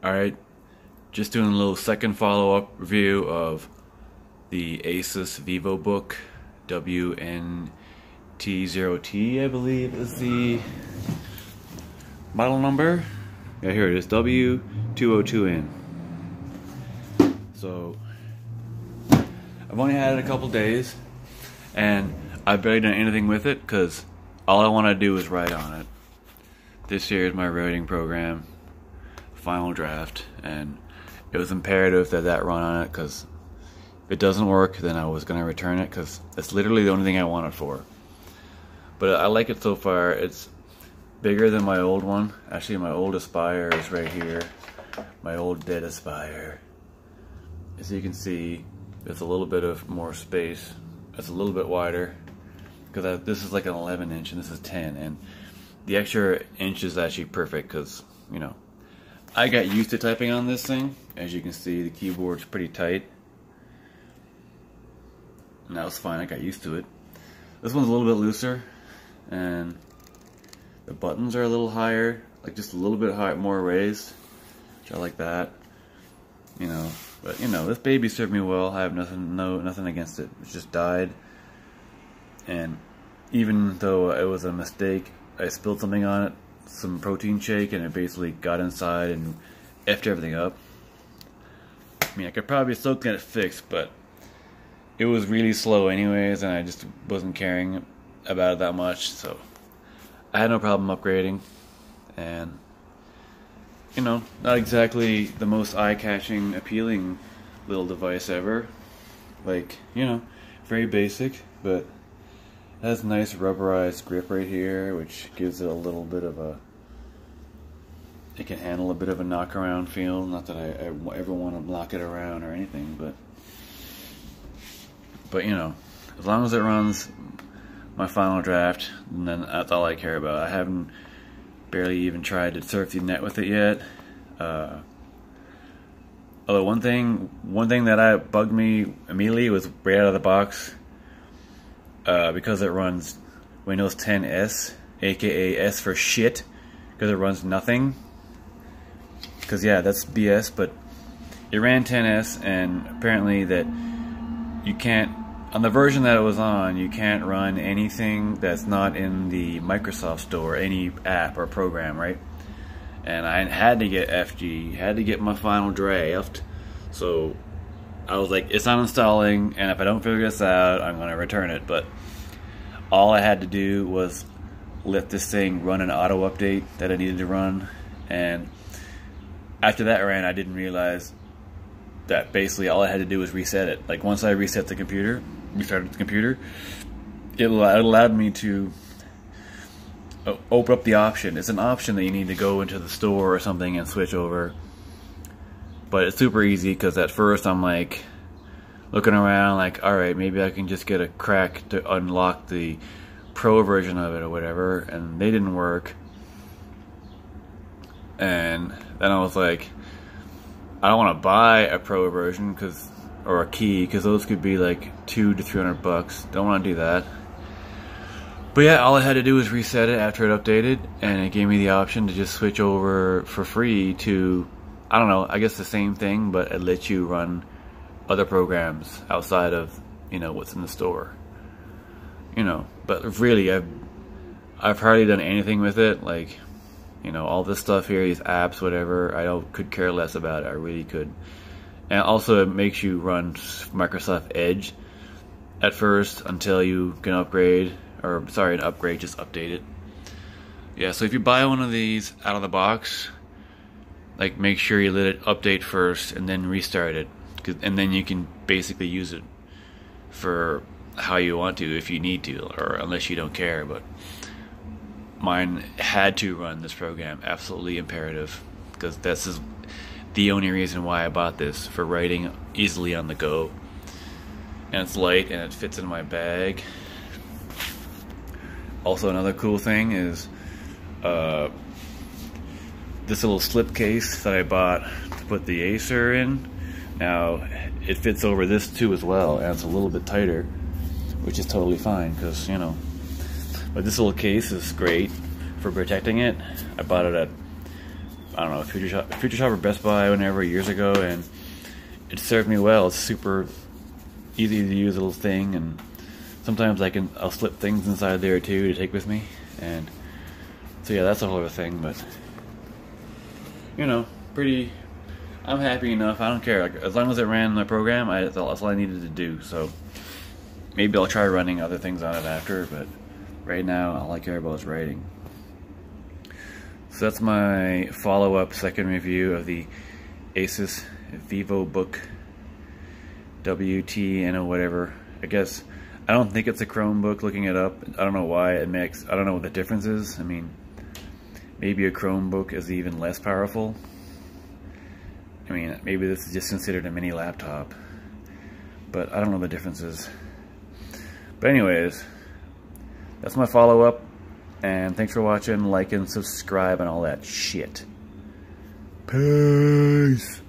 Alright, just doing a little second follow-up review of the Asus VivoBook WNT0T, I believe is the model number. Yeah, here it is, W202N. So, I've only had it a couple days, and I've barely done anything with it because all I want to do is write on it. This here is my writing program, Final Draft, and it was imperative that that run on it because if it doesn't work, then I was going to return it because it's literally the only thing I want it for. But I like it so far. It's bigger than my old one. Actually, my old Aspire is right here. My old dead Aspire. As you can see, there's a little bit of more space. It's a little bit wider because this is like an 11 inch and this is 10, and the extra inch is actually perfect because, you know, I got used to typing on this thing. As you can see, the keyboard's pretty tight. And that was fine, I got used to it. This one's a little bit looser, and the buttons are a little higher, like just a little bit higher, more raised, which I like that. You know, but you know, this baby served me well. I have nothing against it. It just died, and even though it was a mistake, I spilled something on it, some protein shake, and it basically got inside and effed everything up. I mean, I could probably still get it fixed, but it was really slow anyways, and I just wasn't caring about it that much, so I had no problem upgrading. And you know, not exactly the most eye-catching, appealing little device ever. Like, you know, very basic, but it has a nice rubberized grip right here, which gives it a little bit of a, it can handle a bit of a knock around feel. Not that I ever want to knock it around or anything, but you know, as long as it runs my Final Draft, then that's all I care about. I haven't barely even tried to surf the net with it yet. Although one thing that bugged me immediately was right out of the box, because it runs Windows 10 S, aka S for shit, because it runs nothing. Because yeah, that's BS, but it ran 10S, and apparently that you can't, on the version that it was on, you can't run anything that's not in the Microsoft Store, any app or program, right? And I had to get FG, had to get my Final Draft, so I was like, it's not installing, and if I don't figure this out, I'm going to return it. But all I had to do was let this thing run an auto update that I needed to run, and after that ran, I didn't realize that basically all I had to do was reset it. Like, once I reset the computer, restarted the computer, it allowed me to open up the option. It's an option that you need to go into the store or something and switch over, but it's super easy because at first I'm like looking around like, alright, maybe I can just get a crack to unlock the pro version of it or whatever, and they didn't work. And then I was like, I don't want to buy a pro version or a key, because those could be like $200 to $300. Don't want to do that. But yeah, all I had to do was reset it after it updated, and it gave me the option to just switch over for free to, I don't know, I guess the same thing, but it lets you run other programs outside of, you know, what's in the store. You know, but really, I've hardly done anything with it. Like, you know, all this stuff here, these apps, whatever, could care less about it. I really could. And also, it makes you run Microsoft Edge at first until you can upgrade, or sorry, an upgrade, just update it. Yeah, so if you buy one of these out of the box, like, make sure you let it update first and then restart it, and then you can basically use it for how you want to, if you need to, or unless you don't care. But mine had to run this program, absolutely imperative, because this is the only reason why I bought this, for writing easily on the go. And it's light and it fits in my bag. Also, another cool thing is this little slip case that I bought to put the Acer in. Now it fits over this too as well, and it's a little bit tighter, which is totally fine, because, you know, but this little case is great for protecting it. I bought it at I don't know, Future Shop or Best Buy whenever years ago, and it served me well. It's super easy to use little thing, and sometimes I'll slip things inside there too to take with me, and so yeah, that's a whole other thing. But you know, I'm happy enough. I don't care. Like, as long as it ran my program, that's all I needed to do. So maybe I'll try running other things on it after, but right now all I care about is writing. So that's my follow-up second review of the Asus VivoBook WTN whatever. I guess I don't think it's a Chromebook. Looking it up, I don't know why it makes. I don't know what the difference is. I mean, maybe a Chromebook is even less powerful. I mean, maybe this is just considered a mini laptop, but I don't know the differences. But anyways, that's my follow-up, and thanks for watching. Like and subscribe and all that shit. Peace.